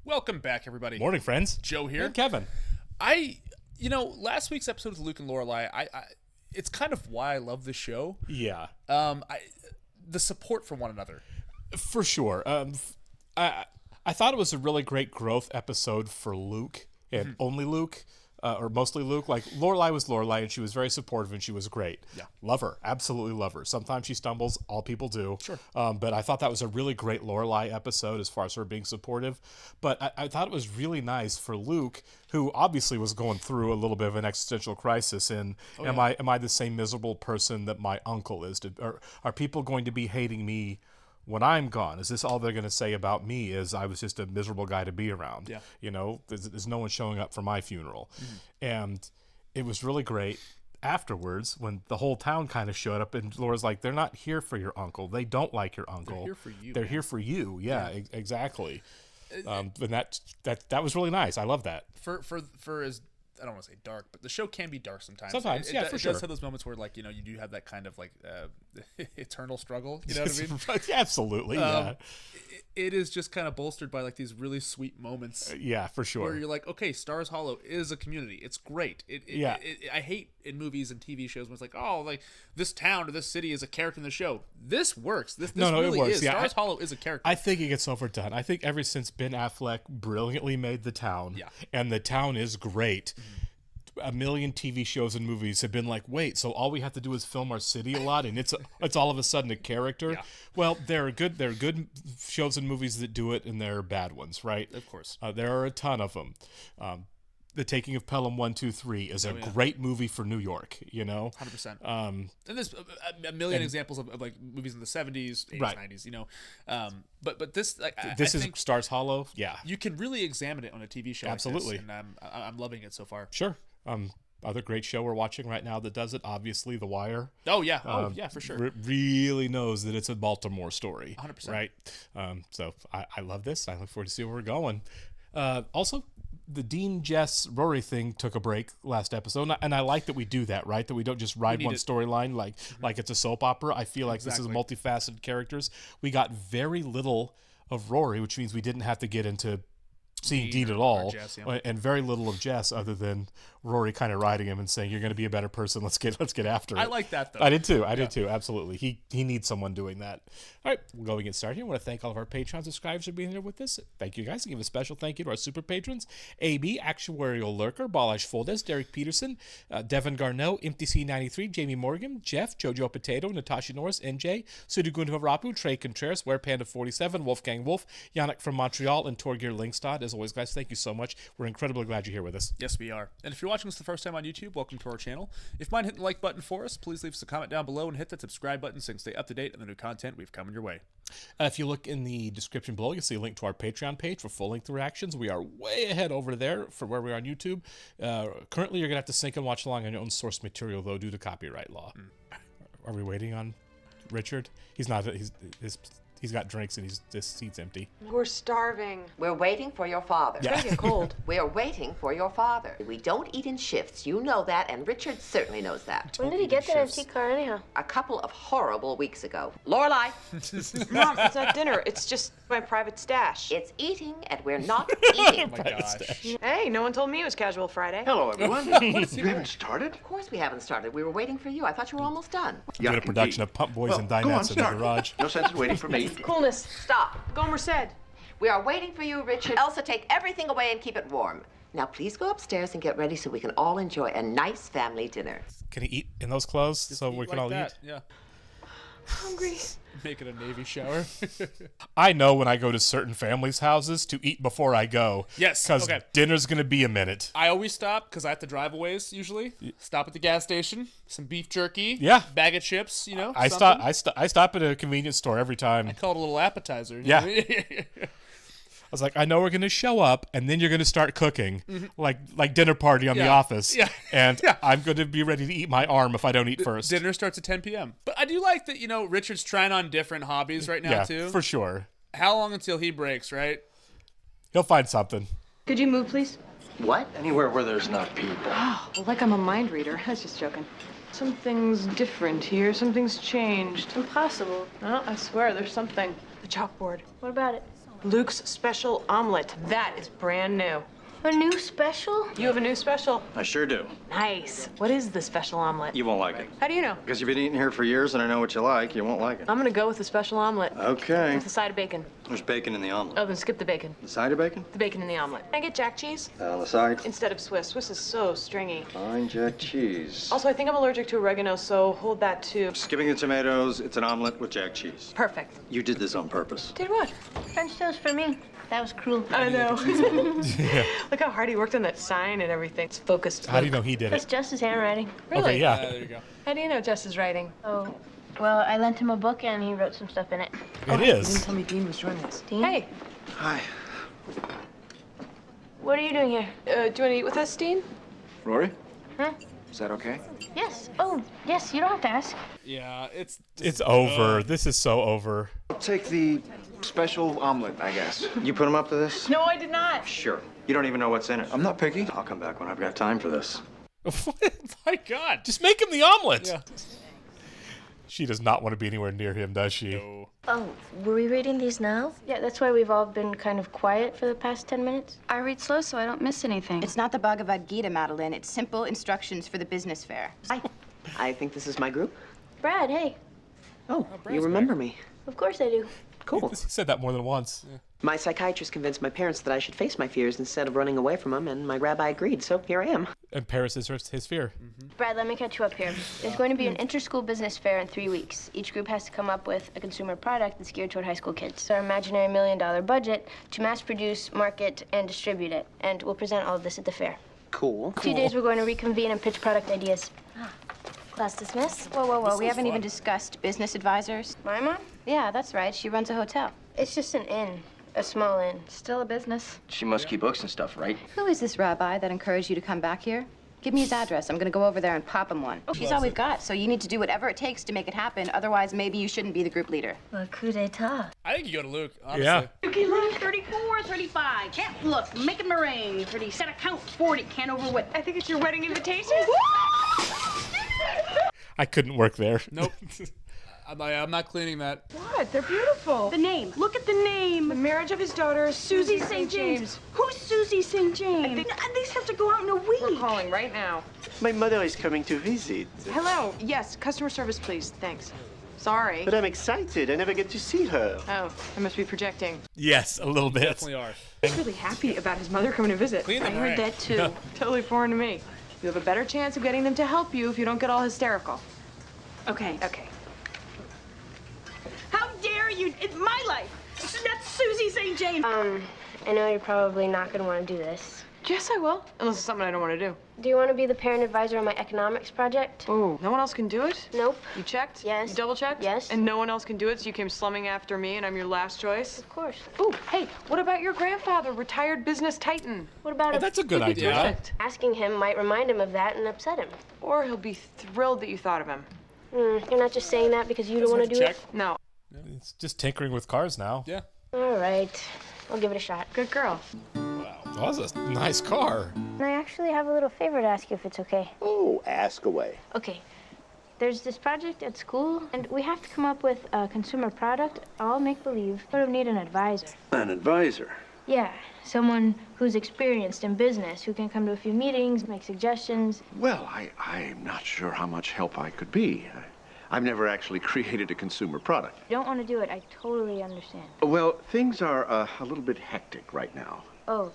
Welcome back, everybody. Morning, friends. Joe here. And Kevin. Last week's episode with Luke and Lorelai, it's kind of why I love the show. Yeah. The support for one another. For sure. I thought it was a really great growth episode for Luke and only Luke. Or mostly Luke. Like, Lorelai was Lorelai, and she was very supportive, and she was great. Yeah. Love her. Absolutely love her. Sometimes she stumbles. All people do. Sure. But I thought that was a really great Lorelai episode as far as her being supportive. But I thought it was really nice for Luke, who obviously was going through a little bit of an existential crisis. And am I the same miserable person that my uncle is? Are people going to be hating me when I'm gone? Is this all they're going to say about me is I was just a miserable guy to be around? Yeah. You know, there's no one showing up for my funeral. And it was really great afterwards when the whole town kind of showed up and Laura's like, they're not here for your uncle. They don't like your uncle. They're here for you. They're here for you. Yeah. Exactly. And that was really nice. I love that. For as I don't want to say dark, but the show can be dark sometimes. Sometimes, it for sure. It does have those moments where, like, you do have that kind of like eternal struggle. You know what I mean? Absolutely. Yeah. It is just kind of bolstered by like these really sweet moments. Yeah, for sure. Where you're like, okay, Stars Hollow is a community. It's great. I hate in movies and TV shows when it's like, oh, like this town or this city is a character in the show. This works. This really it works. is. Yeah, Stars Hollow is a character. I think it gets overdone. I think ever since Ben Affleck brilliantly made The Town, and The Town is great, a million TV shows and movies have been like, wait, so all we have to do is film our city a lot, and it's all of a sudden a character. Yeah. Well, there are good shows and movies that do it, and there are bad ones, right? Of course. There are a ton of them. The Taking of Pelham 1, 2, 3 is a great movie for New York, 100%. And there's a million examples of like movies in the 70s, 80s, Right. 90s, but this like I think Stars Hollow. Yeah. you can really examine it on a TV show. Absolutely. Like this, and I'm loving it so far. Sure. Other great show we're watching right now that does it, obviously, The Wire. Oh yeah, for sure. Really knows that it's a Baltimore story. 100%. Right? So I love this. I look forward to see where we're going. Also, the Dean, Jess, Rory thing took a break last episode, and I like that we do that, right? That we don't just ride one storyline like it's a soap opera. I feel like this is multifaceted characters. We got very little of Rory, which means we didn't have to get into seeing Dean at all, Jess, and very little of Jess, other than Rory kind of riding him and saying, "You're going to be a better person. Let's get after it." I like that though. I did too. Absolutely. He needs someone doing that. All right, we'll go and get started here. I want to thank all of our Patreon subscribers for being here with us. Thank you guys. Give a special thank you to our super patrons: AB, Actuarial Lurker, Balash Foldes, Derek Peterson, Devin Garneau, MTC93, Jamie Morgan, Jeff, Jojo Potato, Natasha Norris, NJ, Sudugundha Rapu, Trey Contreras, Ware Panda 47, Wolfgang Wolf, Yannick from Montreal, and Torgeir Lingstad. As always, guys, thank you so much. We're incredibly glad you're here with us. Yes, we are. And if you're watching us the first time on YouTube, welcome to our channel. If you mind hitting the like button for us, please leave us a comment down below and hit that subscribe button so you can stay up to date on the new content we've coming your way. If you look in the description below, you'll see a link to our Patreon page for full-length reactions. We are way ahead over there for where we are on YouTube. Currently, you're going to have to sync and watch along on your own source material, though, due to copyright law. Are we waiting on Richard? He's not. He's got drinks and this seat's empty. We're starving. We're waiting for your father. It's gonna get cold. We're waiting for your father. We don't eat in shifts. You know that, and Richard certainly knows that. When did he get that antique car anyhow? A couple of horrible weeks ago. Lorelai, Mom, it's not dinner. It's just my private stash. it's eating, and we're not eating. Oh my gosh. Hey, no one told me it was casual Friday. Hello, everyone. You haven't started? Of course we haven't started. We were waiting for you. I thought you were almost done. Doing a production of Pump Boys and Dinettes in the garage. No sense in waiting for me. Coolness. Stop. Gomer said. We are waiting for you, Richard. Elsa, take everything away and keep it warm. Now, please go upstairs and get ready so we can all enjoy a nice family dinner. Can he eat in those clothes so we can like all that. eat? Yeah. Hungry. Make it a Navy shower. I know when I go to certain families' houses to eat before I go. Yes, Because okay. dinner's going to be a minute. I always stop because I have to drive a ways usually. Stop at the gas station, some beef jerky, Yeah. bag of chips, I stop at a convenience store every time. I call it a little appetizer. you Yeah. know? I was like, I know we're going to show up, and then you're going to start cooking, like dinner party on The Office. Yeah. And I'm going to be ready to eat my arm if I don't eat first. Dinner starts at 10 p.m. But I do like that, Richard's trying on different hobbies right now, yeah, too. for sure. How long until he breaks, right? He'll find something. Could you move, please? What? Anywhere where there's not people. Oh, well, like I'm a mind reader. I was just joking. Something's different here. Something's changed. Impossible. Oh, I swear, there's something. The chalkboard. What about it? Luke's special omelet. That is brand new. A new special? You have a new special? I sure do. Nice. What is the special omelet? You won't like it. How do you know? Because you've been eating here for years and I know what you like. You won't like it. I'm gonna go with the special omelet. Okay. With a side of bacon. There's bacon in the omelet. Oh, then skip the bacon. The side of bacon? The bacon in the omelet. Can I get jack cheese? On the side? Instead of Swiss. Swiss is so stringy. Fine jack cheese. Also, I think I'm allergic to oregano, so hold that too. Skipping the tomatoes, it's an omelet with jack cheese. Perfect. You did this on purpose. Did what? French toast for me. That was cruel. I know. Look how hard he worked on that sign and everything. It's focused. How do you know he did That's it? Jess's handwriting. Really? Okay, yeah. There you go. How do you know Jess is writing? Oh, well, I lent him a book and he wrote some stuff in it. It is. Tell me Dean was joining us. Dean? Hey, Hi. What are you doing here? do you want to eat with us, Dean? Rory? Huh? Is that okay? Yes. Oh, yes, you don't have to ask. Yeah, it's It's over. This is so over. I'll take the special omelet, I guess. You put him up to this? No, I did not. Sure. You don't even know what's in it. I'm not picky. I'll come back when I've got time for this. my God. Just make him the omelet. Yeah. She does not want to be anywhere near him, does she? No. Oh, were we reading these now? Yeah, that's why we've all been kind of quiet for the past 10 minutes. I read slow so I don't miss anything. It's not the Bhagavad Gita, Madeline. It's simple instructions for the business fair. I think this is my group. Brad, hey. Oh, you remember me. Of course I do. Cool. He said that more than once. My psychiatrist convinced my parents that I should face my fears instead of running away from them, and my rabbi agreed, so here I am. And Paris is his fear. Brad, let me catch you up here. There's going to be an inter-school business fair in 3 weeks. Each group has to come up with a consumer product that's geared toward high school kids. Our imaginary $1 million budget to mass produce, market, and distribute it. And we'll present all of this at the fair. Cool. In 2 days, we're going to reconvene and pitch product ideas. Class dismissed? Whoa, whoa, whoa. We haven't even discussed business advisors. My mom? Yeah, that's right. She runs a hotel. It's just an inn. A small inn. Still a business. She must keep books and stuff, right? Who is this rabbi that encouraged you to come back here? Give me his address. I'm gonna go over there and pop him one. Oh, she's all we've got, so you need to do whatever it takes to make it happen. Otherwise, maybe you shouldn't be the group leader. Well, coup d'etat. I think you go to Luke, honestly. Yeah. Okay, look, 34, 35. Can't look. Make a meringue. 30. Set a count. 40. Can't overwit. I think it's your wedding invitation. I couldn't work there. Nope. I'm not cleaning that. What? They're beautiful. The name. Look at the name. The marriage of his daughter, Susie St. James. Who's Susie St. James? These have to go out in a week. We're calling right now. My mother is coming to visit. Hello. Yes, customer service, please. Thanks. Sorry. But I'm excited. I never get to see her. Oh, I must be projecting. Yes, a little bit. Definitely are. He's really happy about his mother coming to visit. Clean the I heard meringue. that too. Totally foreign to me. You have a better chance of getting them to help you if you don't get all hysterical. Okay. Okay. How dare you? It's my life. That's Susie St. James. I know you're probably not going to want to do this. Yes, I will. Unless it's something I don't want to do. Do you want to be the parent advisor on my economics project? Oh, no one else can do it? Nope. You checked? Yes. You double checked? Yes. And no one else can do it, so you came slumming after me and I'm your last choice? Of course. Ooh, hey, what about your grandfather, retired business titan? What about Oh, that's a good idea. Perfect. asking him might remind him of that and upset him? Or he'll be thrilled that you thought of him. You're not just saying that because you don't want to do check. it? No. It's just tinkering with cars now. Yeah. All right. I'll give it a shot. Good girl. Oh, that's a nice car. And I actually have a little favor to ask you if it's okay. Oh, ask away. Okay. There's this project at school, and we have to come up with a consumer product, all make-believe. Sort of need an advisor. An advisor? Yeah, someone who's experienced in business, who can come to a few meetings, make suggestions. Well, I'm not sure how much help I could be. I've never actually created a consumer product. If you don't want to do it, I totally understand. Well, things are a little bit hectic right now. Oh,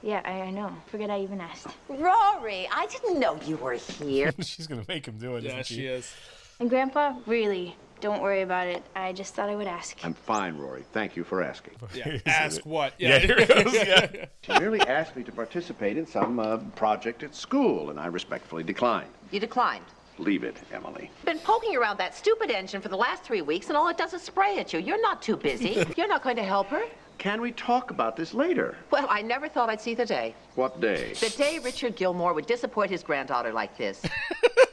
yeah, I know. Forget I even asked. Rory, I didn't know you were here. She's going to make him do it, Yeah, isn't she? she is. And Grandpa, really, don't worry about it. I just thought I would ask. I'm fine, Rory. Thank you for asking. Yeah. Ask what? Yeah, here it goes. Yeah. She merely asked me to participate in some project at school, and I respectfully declined. You declined. Leave it, Emily. Been poking around that stupid engine for the last 3 weeks, and all it does is spray at you. You're not too busy. You're not going to help her? Can we talk about this later? Well, I never thought I'd see the day. What day? The day Richard Gilmore would disappoint his granddaughter like this.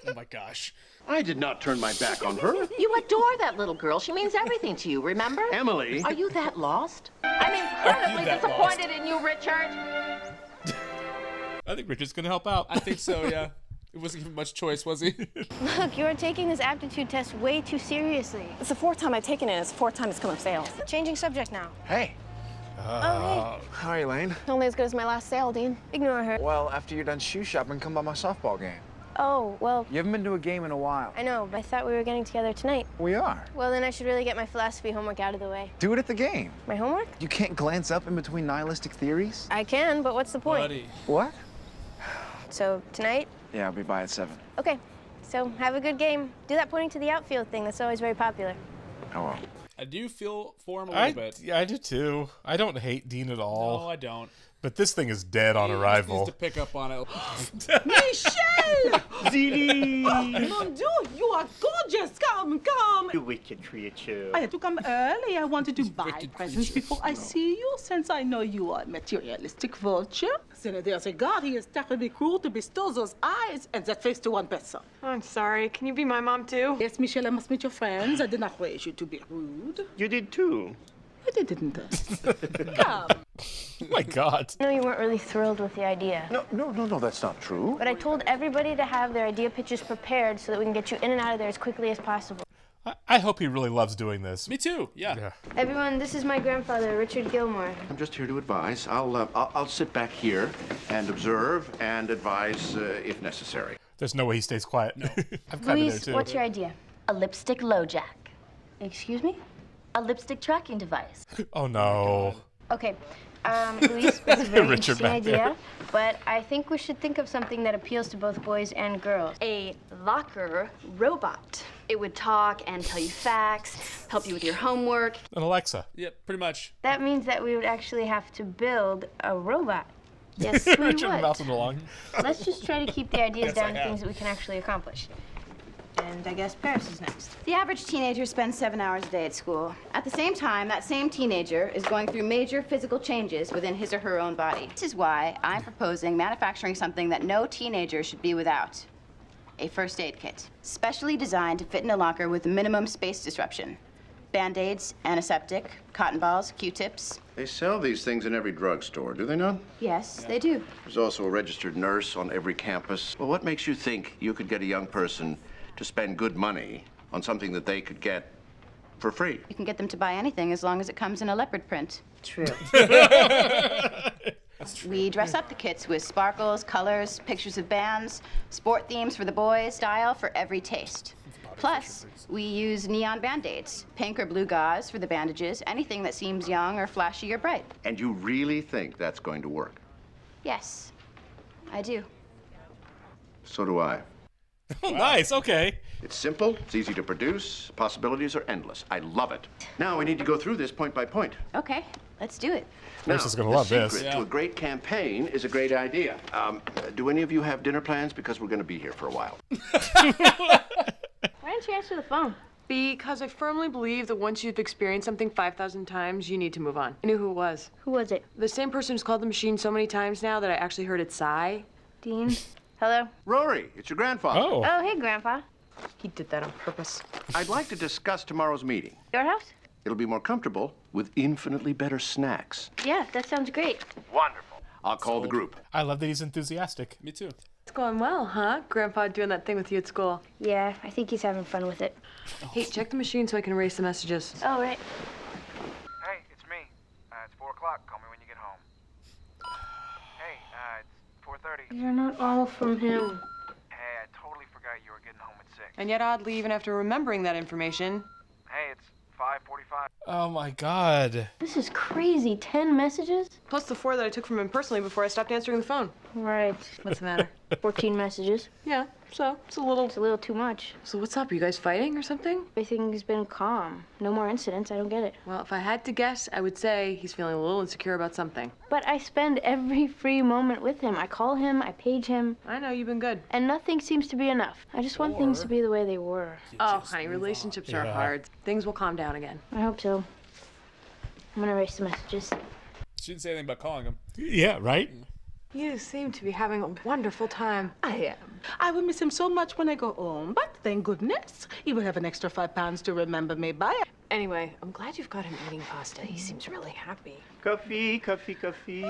Oh my gosh. I did not turn my back on her. You adore that little girl. She means everything to you, remember? Emily. Are you that lost? I mean, incredibly that disappointed in you, Richard. I think Richard's going to help out. I think so, yeah. It wasn't given much choice, was he? Look, you're taking this aptitude test way too seriously. It's the fourth time I've taken it. It's the fourth time it's come up failed. Changing subject now. Hey, Oh, Hi, Elaine. Only as good as my last sale, Dean. Ignore her. Well, after you're done shoe shopping, come by my softball game. Oh, well, You haven't been to a game in a while. I know, but I thought we were getting together tonight. We are. Well, then I should really get my philosophy homework out of the way. Do it at the game. My homework? You can't glance up in between nihilistic theories. I can, but what's the point? Buddy. What? So, tonight? Yeah, I'll be by at 7. Okay. So, have a good game. Do that pointing to the outfield thing. That's always very popular. Oh, well. I do feel for him a little bit. Yeah, I do too. I don't hate Dean at all. No, I don't. But this thing is dead on He arrival. needs to pick up on it. Michelle! Zili! Mon Dieu, you are gorgeous. Come, come. You wicked creature. I had to come early. I wanted to buy presents before I see you, since I know you are a materialistic vulture. Senator God, he is terribly cruel to bestow those eyes and that face to one person. I'm sorry. Can you be my mom, too? Yes, Michelle, I must meet your friends. I did not raise you to be rude. You did too. I didn't. Come. Oh my God. I know you weren't really thrilled with the idea. No, that's not true. But I told everybody to have their idea pitches prepared so that we can get you in and out of there as quickly as possible. I hope he really loves doing this. Me too. Yeah. Everyone, this is my grandfather, Richard Gilmore. I'm just here to advise. I'll sit back here and observe and advise if necessary. There's no way he stays quiet. No. I'm kind of there Louise, too. what's your idea? A lipstick low jack. Excuse me? A lipstick tracking device. Oh no. Okay, Louise, that's a very Richard interesting back idea, there. but I think we should think of something that appeals to both boys and girls. A locker robot. It would talk and tell you facts, help you with your homework. An Alexa. Yeah, pretty much. That means that we would actually have to build a robot. Yes, we Richard would. mouthing along. Let's just try to keep the ideas Yes, down I to have. things that we can actually accomplish. And I guess Paris is next. The average teenager spends 7 hours a day at school. At the same time, that same teenager is going through major physical changes within his or her own body. This is why I'm proposing manufacturing something that no teenager should be without. A first aid kit, specially designed to fit in a locker with minimum space disruption. Band-aids, antiseptic, cotton balls, Q-tips. They sell these things in every drugstore, do they not? Yes, they do. There's also a registered nurse on every campus. Well, what makes you think you could get a young person to spend good money on something that they could get for free? You can get them to buy anything as long as it comes in a leopard print. True. We dress up the kits with sparkles, colors, pictures of bands, sport themes for the boys, style for every taste. Plus, we use neon band-aids, pink or blue gauze for the bandages, anything that seems young or flashy or bright. And you really think that's going to work? Yes, I do. So do I. Oh, nice. Okay. It's simple, it's easy to produce, possibilities are endless. I love it. Now we need to go through this point by point. Okay, let's do it. Nurse is gonna the love this. secret to a great campaign is a great idea. Do any of you have dinner plans? Because we're going to be here for a while. Why didn't you answer the phone? Because I firmly believe that once you've experienced something 5,000 times, you need to move on. I knew who it was. Who was it? The same person who's called the machine so many times now that I actually heard it sigh. Dean? Hello? Rory, it's your grandfather. Oh. Oh, hey, Grandpa. He did that on purpose. I'd like to discuss tomorrow's meeting. Your house? It'll be more comfortable with infinitely better snacks. Yeah, that sounds great. Wonderful. I'll call the group. I love that he's enthusiastic. Me too. It's going well, huh? Grandpa doing that thing with you at school. Yeah, I think he's having fun with it. Hey, check the machine so I can erase the messages. Oh, right. Hey, it's me. It's 4 o'clock. Call me when you get home. Hey, it's 4:30. You're not all from him. Hey, I totally forgot you were getting home at 6. And yet, oddly, even after remembering that information, Hey, it's 5:45. Oh my God. This is crazy. 10 messages? plus the 4 that I took from him personally before I stopped answering the phone. Right. What's the matter? 14 messages. Yeah, so it's a little... It's a little too much. So what's up? Are you guys fighting or something? Everything's been calm. No more incidents. I don't get it. Well, if I had to guess, I would say he's feeling a little insecure about something. But I spend every free moment with him. I call him, I page him, I know, you've been good. and nothing seems to be enough. I just want things to be the way they were. Oh, honey, relationships are Yeah. hard. Things will calm down again. I hope so. I'm gonna erase the messages. She didn't say anything about calling him. Yeah, right? You seem to be having a wonderful time. I am. I will miss him so much when I go home, but thank goodness he will have an extra £5 to remember me by. Anyway, I'm glad you've got him eating pasta. He seems really happy. Coffee, coffee, coffee.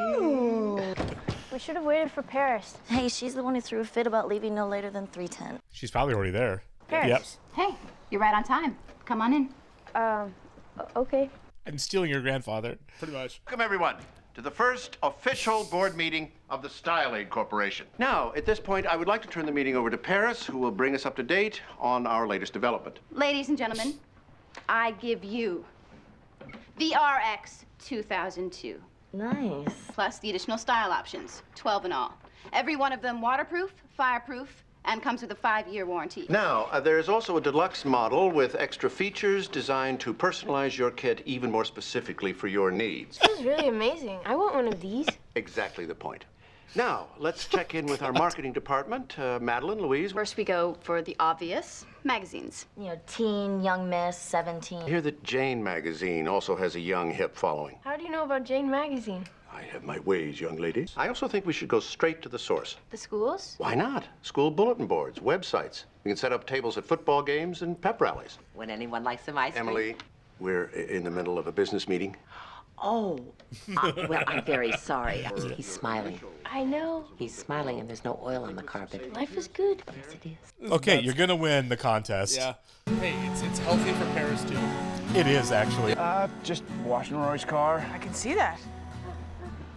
We should have waited for Paris. Hey, she's the one who threw a fit about leaving no later than 3:10. She's probably already there. Paris. Yep. Hey, you're right on time. Come on in. Okay. I'm stealing your grandfather. Pretty much. Welcome, everyone, to the first official board meeting of the Style Aid Corporation. Now, at this point, I would like to turn the meeting over to Paris, who will bring us up to date on our latest development. Ladies and gentlemen, I give you the RX 2002. Nice. Plus the additional style options, 12 in all. Every one of them waterproof, fireproof, and comes with a 5-year warranty. Now, there's also a deluxe model with extra features designed to personalize your kit even more specifically for your needs. This is really amazing. I want one of these. Exactly the point. Now, let's check in with our marketing department. Madeline, Louise. First we go for the obvious, magazines. You know, teen, young miss, 17. I hear that Jane magazine also has a young, hip following. How do you know about Jane magazine? I have my ways, young lady. I also think we should go straight to the source. The schools? Why not? School bulletin boards, websites. We can set up tables at football games and pep rallies. When anyone likes some ice cream. Emily, we're in the middle of a business meeting. Oh, well, I'm very sorry. He's smiling. I know. He's smiling and there's no oil on the carpet. Life is good. Yes, it is. Okay, you're gonna win the contest. Yeah. Hey, it's healthy for Paris too. It is actually. Just washing Rory's car. I can see that.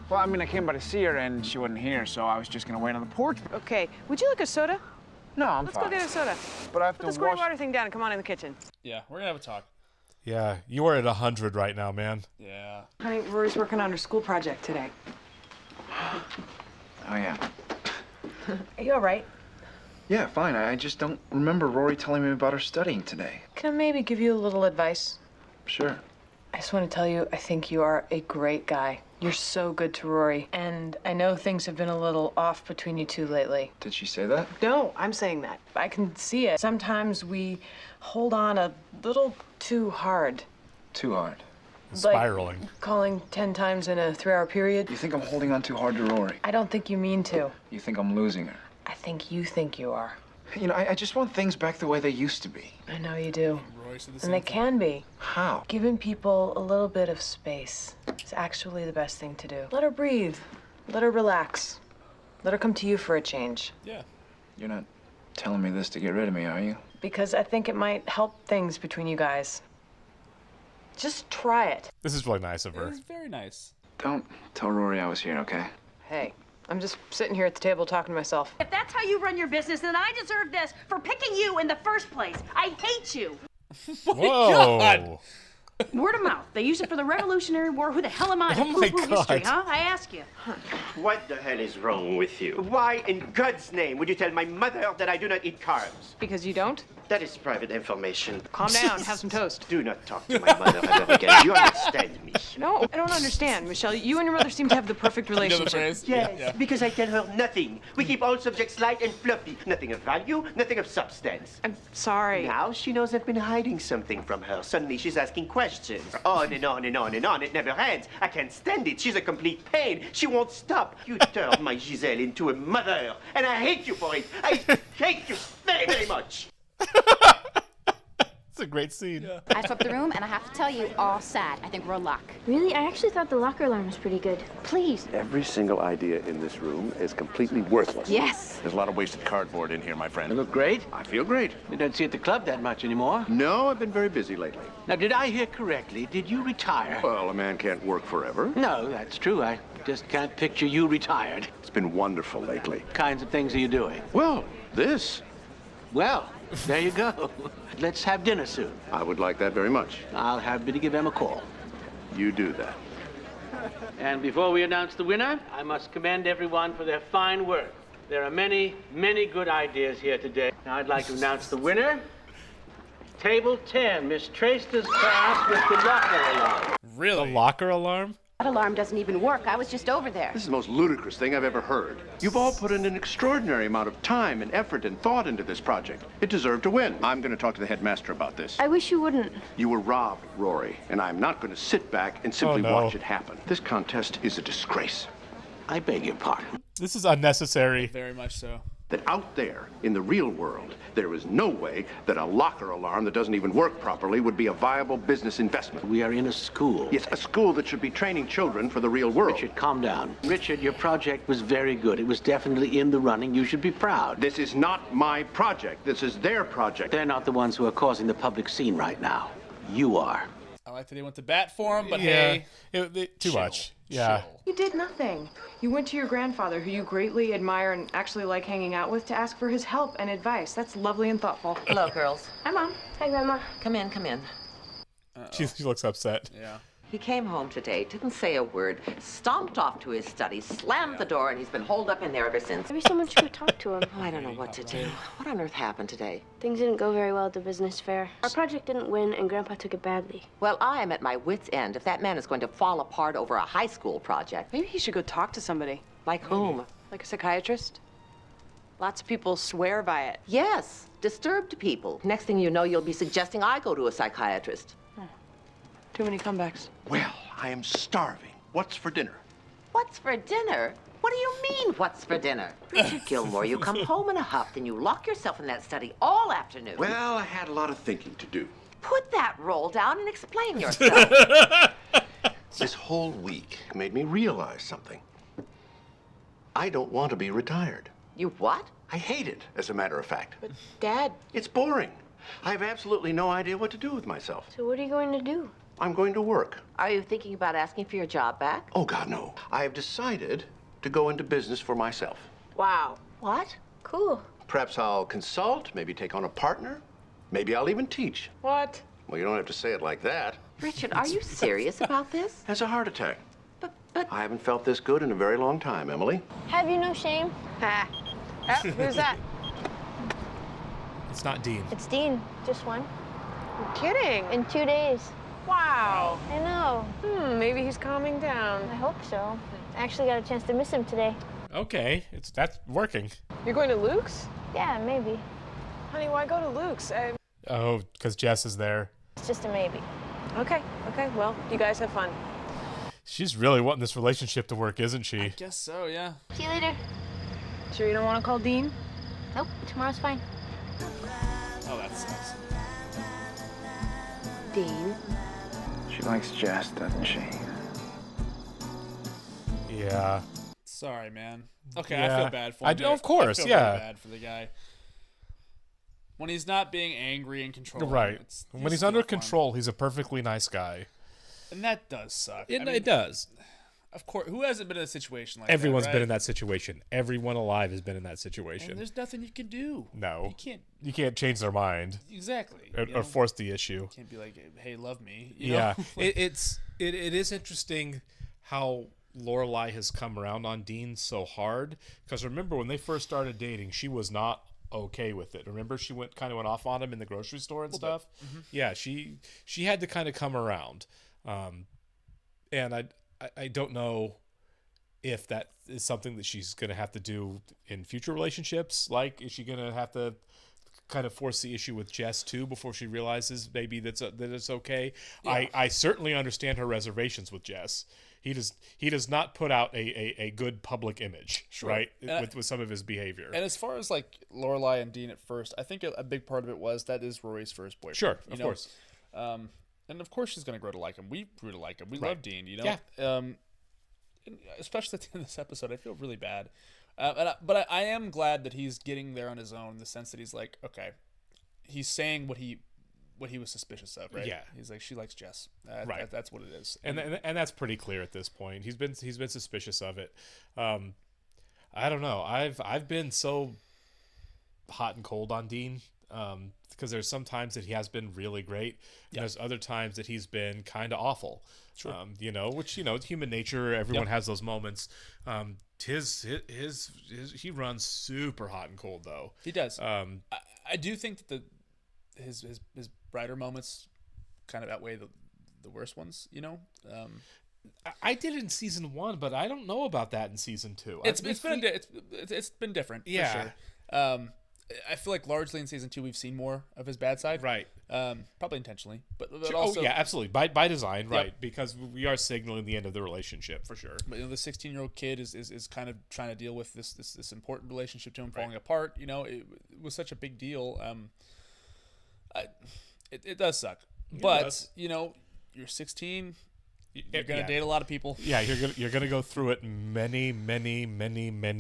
Well, I mean, I came by to see her and she wasn't here, so I was just gonna wait on the porch. Okay, would you like a soda? No, I'm Let's fine. go get a soda. But I have Put to the square wash. water thing down and come on in the kitchen. Yeah, we're gonna have a talk. Yeah, you are at 100 right now, man. Yeah. Honey, Rory's working on her school project today. Oh, yeah. Are you all right? Yeah, fine. I just don't remember Rory telling me about her studying today. Can I maybe give you a little advice? Sure. I just want to tell you, I think you are a great guy. You're so good to Rory. And I know things have been a little off between you two lately. Did she say that? No, I'm saying that. I can see it. Sometimes we hold on a little too hard. Too hard. Spiraling. Like calling 10 times in a 3-hour period. You think I'm holding on too hard to Rory? I don't think you mean to. You think I'm losing her? I think you are. You know, I just want things back the way they used to be. I know you do. Roy said the And same they thing. can be. How? Giving people a little bit of space is actually the best thing to do. Let her breathe. Let her relax. Let her come to you for a change. Yeah. You're not telling me this to get rid of me, are you? Because I think it might help things between you guys. Just try it. This is really nice of her. It's very nice. Don't tell Rory I was here, okay? Hey, I'm just sitting here at the table talking to myself. If that's how you run your business, then I deserve this for picking you in the first place. I hate you. Whoa. God. Word of mouth. They use it for the Revolutionary War. Who the hell am I to Oh my poo-poo history, God. huh? I ask you. What the hell is wrong with you? Why in God's name would you tell my mother that I do not eat carbs? Because you don't? That is private information. Calm down, have some toast. Do not talk to my mother ever again. You understand me? No, I don't understand, Michelle. You and your mother seem to have the perfect You know the relationship. phrase? Yes, Yeah. because I tell her nothing. We keep all subjects light and fluffy. Nothing of value, nothing of substance. I'm sorry. Now she knows I've been hiding something from her. Suddenly she's asking questions. On and on and on and on. It never ends. I can't stand it. She's a complete pain. She won't stop. You turned my Giselle into a mother. And I hate you for it. I hate you very, very much. It's a great scene. I swept the room, and I have to tell you, all sad. I think we're a lock. Really? I actually thought the locker alarm was pretty good. Please. Every single idea in this room is completely worthless. Yes. There's a lot of wasted cardboard in here, my friend. You look great. I feel great. You don't see you at the club that much anymore. No, I've been very busy lately. Now, did I hear correctly? Did you retire? Well, a man can't work forever. No, that's true. I just can't picture you retired. It's been wonderful lately. What kinds of things are you doing? Well, this. Well, there you go. Let's have dinner soon. I would like that very much. I'll have Biddy give Em a call. You do that. And before we announce the winner, I must commend everyone for their fine work. There are many, many good ideas here today. Now I'd like to announce the winner. Table 10, Miss Traster's class with the locker alarm. Really? The locker alarm? That alarm doesn't even work. I was just over there. This is the most ludicrous thing I've ever heard. You've all put in an extraordinary amount of time and effort and thought into this project. It deserved to win. I'm going to talk to the headmaster about this. I wish you wouldn't. You were robbed, Rory, and I'm not going to sit back and simply Oh, no. watch it happen. This contest is a disgrace. I beg your pardon. This is unnecessary. Very much so. That out there, in the real world, there is no way that a locker alarm that doesn't even work properly would be a viable business investment. We are in a school. Yes, a school that should be training children for the real world. Richard, calm down. Richard, your project was very good. It was definitely in the running. You should be proud. This is not my project. This is their project. They're not the ones who are causing the public scene right now. You are. I like that he went to bat for him, but yeah, hey, too much. Yeah. You did nothing. You went to your grandfather, who you greatly admire and actually like hanging out with, to ask for his help and advice. That's lovely and thoughtful. Hello, girls. Hi, Mom. Hi, Grandma. Come in, come in. She looks upset. Yeah. He came home today, didn't say a word, stomped off to his study, slammed the door, and he's been holed up in there ever since. Maybe someone should go talk to him. Oh, I don't know what to do. What on earth happened today? Things didn't go very well at the business fair. Our project didn't win, and Grandpa took it badly. Well, I am at my wit's end if that man is going to fall apart over a high school project. Maybe he should go talk to somebody. Like whom? Like a psychiatrist? Lots of people swear by it. Yes, disturbed people. Next thing you know, you'll be suggesting I go to a psychiatrist. Too many comebacks. Well, I am starving. What's for dinner? What's for dinner? What do you mean, what's for dinner? Richard Gilmore, you come home in a huff, then you lock yourself in that study all afternoon. Well, I had a lot of thinking to do. Put that roll down and explain yourself. This whole week made me realize something. I don't want to be retired. You what? I hate it, as a matter of fact. But, Dad... It's boring. I have absolutely no idea what to do with myself. So what are you going to do? I'm going to work. Are you thinking about asking for your job back? Oh, God, no. I have decided to go into business for myself. Wow. What? Cool. Perhaps I'll consult, maybe take on a partner. Maybe I'll even teach. What? Well, you don't have to say it like that. Richard, are you serious about this? Has a heart attack. But... I haven't felt this good in a very long time, Emily. Have you no shame? Ah. Who's that? It's not Dean. It's Dean. Just one. You're kidding. In 2 days. Wow. I know. Maybe he's calming down. I hope so. I actually got a chance to miss him today. Okay, that's working. You're going to Luke's? Yeah, maybe. Honey, why go to Luke's? Oh, because Jess is there. It's just a maybe. Okay, well, you guys have fun. She's really wanting this relationship to work, isn't she? I guess so, yeah. See you later. Sure you don't want to call Dean? Nope, tomorrow's fine. Oh, that sucks. Dean? She likes Jess, doesn't she? Yeah. Sorry, man. Okay, Yeah. I feel bad for him. I do, of course, I feel yeah. really bad for the guy. When he's not being angry and controlling. Right. When he's under still fun. control, he's a perfectly nice guy. And that does suck. It does. Of course, who hasn't been in a situation like Everyone's that, right? been in that situation. Everyone alive has been in that situation. And there's nothing you can do. No. You can't change their mind. Exactly. Or force the issue. You can't be like, hey, love me. You Yeah. know? it is interesting how Lorelai has come around on Dean so hard. Because remember, when they first started dating, she was not okay with it. Remember, she went off on him in the grocery store and stuff. Mm-hmm. Yeah, she had to kind of come around. And I don't know if that is something that she's going to have to do in future relationships. Like, is she going to have to kind of force the issue with Jess too before she realizes maybe that it's okay? Yeah. I certainly understand her reservations with Jess. He does not put out a good public image, sure. Right? With some of his behavior. And as far as like Lorelai and Dean at first, I think a big part of it was that is Rory's first boyfriend. Sure, of course. And of course she's going to grow to like him. We grew to like him. We right. love Dean, you know? Yeah. Especially at the end of this episode, I feel really bad. But I am glad that he's getting there on his own in the sense that he's like, okay, he's saying what he was suspicious of, right? Yeah. He's like, she likes Jess. Right. That's what it is. And that's pretty clear at this point. He's been suspicious of it. I don't know. I've been so hot and cold on Dean. Because there's some times that he has been really great, and there's other times that he's been kind of awful. Sure. Which it's human nature. Everyone has those moments. He runs super hot and cold though. He does. I do think that his brighter moments kind of outweigh the worst ones. I did it in season 1, but I don't know about that in season 2. It's been different. Yeah. For sure. I feel like largely in season 2 we've seen more of his bad side, right? Probably intentionally, but sure. also, yeah, absolutely by design, right? Because we are signaling the end of the relationship for sure. But the 16-year-old kid is kind of trying to deal with this important relationship to him falling apart. It was such a big deal. It does suck, but you're 16. You're gonna date a lot of people. Yeah, you're gonna go through it many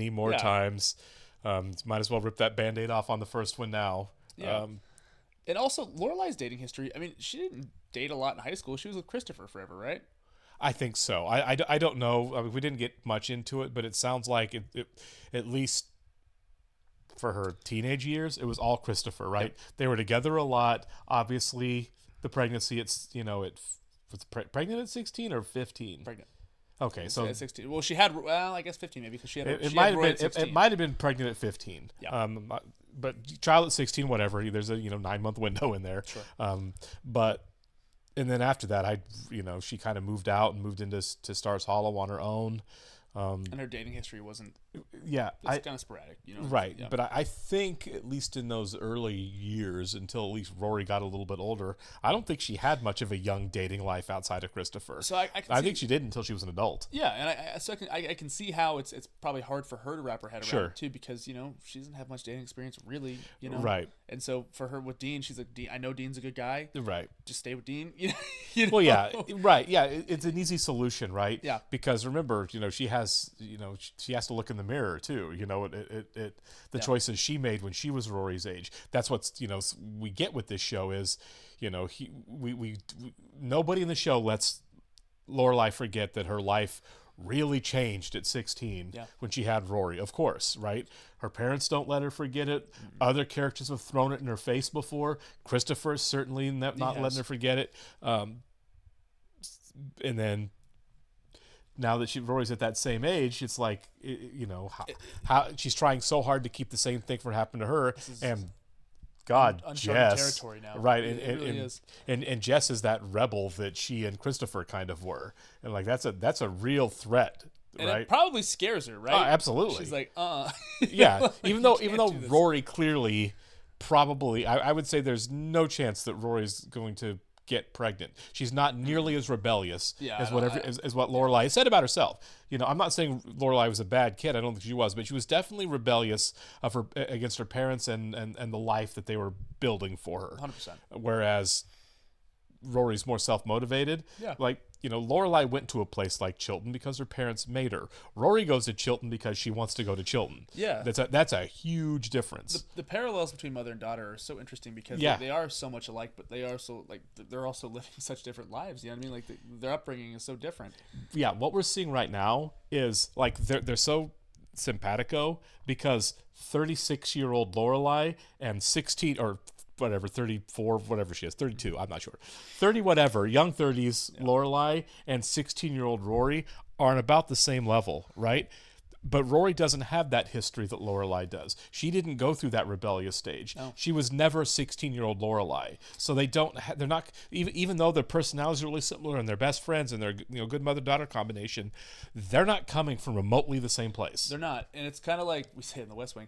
more times. Might as well rip that Band-Aid off on the first one now. Yeah. And also, Lorelai's dating history, I mean, she didn't date a lot in high school. She was with Christopher forever, right? I think so. I don't know. I mean, we didn't get much into it, but it sounds like it at least for her teenage years, it was all Christopher, right? Yep. They were together a lot. Obviously, the pregnancy, it's, was pregnant at 16 or 15? Pregnant. Okay, so at 16. Well, she had, I guess 15 maybe, because she had. It might have been. It might have been pregnant at 15. Yeah. But child at 16, whatever. There's a 9-month window in there. Sure. And then after that, she kind of moved out and moved into Stars Hollow on her own. And her dating history wasn't. Yeah, it's kind of sporadic, Right, yeah. but I think at least in those early years, until at least Rory got a little bit older, I don't think she had much of a young dating life outside of Christopher. So I think she did until she was an adult. Yeah, and I can see how it's probably hard for her to wrap her head around it too, because she doesn't have much dating experience really, Right. And so for her with Dean, she's like, Dean, I know Dean's a good guy. Right. Just stay with Dean. Well, yeah, right. Yeah, it's an easy solution, right? Yeah. Because remember, she has to look in the mirror too. The choices she made when she was Rory's age. That's what's we get with this show is, we nobody in the show lets Lorelai forget that her life really changed at 16 when she had Rory, of course, right? Her parents don't let her forget it. Mm-hmm. Other characters have thrown it in her face before. Christopher is certainly not letting her forget it. And then now that Rory's at that same age, it's like, how she's trying so hard to keep the same thing from happening to her. And God, uncharted Jess, territory now. right? It really is. And Jess is that rebel that she and Christopher kind of were, and like that's a real threat, and right? It probably scares her, right? Oh, absolutely. She's like, yeah. Like, even though Rory clearly, probably, I would say there's no chance that Rory's going to get pregnant. She's not nearly as rebellious as what Lorelai said about herself. I'm not saying Lorelai was a bad kid. I don't think she was, but she was definitely rebellious against her parents and the life that they were building for her. 100%. Whereas Rory's more self-motivated. Yeah. Like, Lorelai went to a place like Chilton because her parents made her. Rory goes to Chilton because she wants to go to Chilton. Yeah. That's a huge difference. The parallels between mother and daughter are so interesting because they are so much alike, but they are so they're also living such different lives. You know what I mean? Like their upbringing is so different. Yeah. What we're seeing right now is like they're so simpatico because 36-year-old Lorelai and 16 or whatever, 34, whatever she is, 32, I'm not sure. 30 whatever, young 30s Lorelai and 16-year-old Rory are on about the same level, right? But Rory doesn't have that history that Lorelai does. She didn't go through that rebellious stage. No. She was never 16-year-old Lorelai. So they're not even though their personalities are really similar and they're best friends and they're good mother-daughter combination, they're not coming from remotely the same place. They're not. And it's kind of like we say in the West Wing,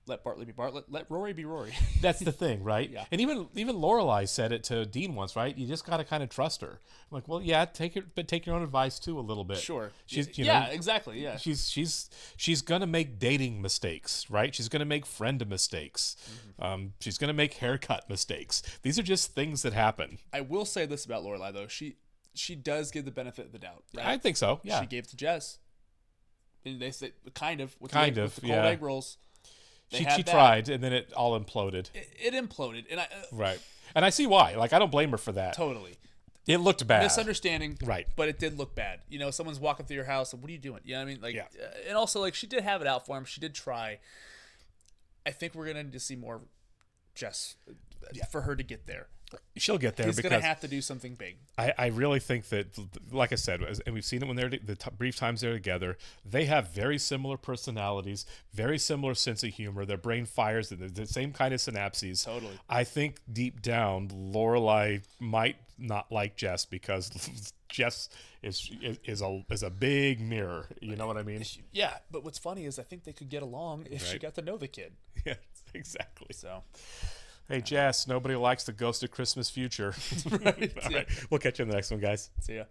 let Bartley be Bartlett, let Rory be Rory. That's the thing, right? Yeah. And even Lorelai said it to Dean once, right? You just got to kind of trust her. I'm like, well, yeah, take your own advice too a little bit. Sure. She's, exactly. Yeah. She's gonna make dating mistakes, right? She's gonna make friend mistakes. Mm-hmm. She's gonna make haircut mistakes. These are just things that happen. I will say this about Lorelai though, she does give the benefit of the doubt. Right? I think so. Yeah. She gave to Jess. And they say with the cold egg rolls. She tried, and then it all imploded. It imploded, and right. And I see why. Like, I don't blame her for that. Totally. It looked bad. Misunderstanding, right? But it did look bad. Someone's walking through your house, and what are you doing? You know what I mean? Like, and also like she did have it out for him. She did try. I think we're gonna need to see more Jess for her to get there. She'll get there. He's because going to have to do something big. I really think that, like I said, and we've seen it when they're brief times they're together, they have very similar personalities, very similar sense of humor. Their brain fires, the same kind of synapses. Totally. I think deep down, Lorelai might not like Jess because Jess is a big mirror. You know what I mean? Yeah, but what's funny is I think they could get along if she got to know the kid. Yeah, exactly. So. Hey, Jess, nobody likes the ghost of Christmas future. Right. All right. We'll catch you in the next one, guys. See ya.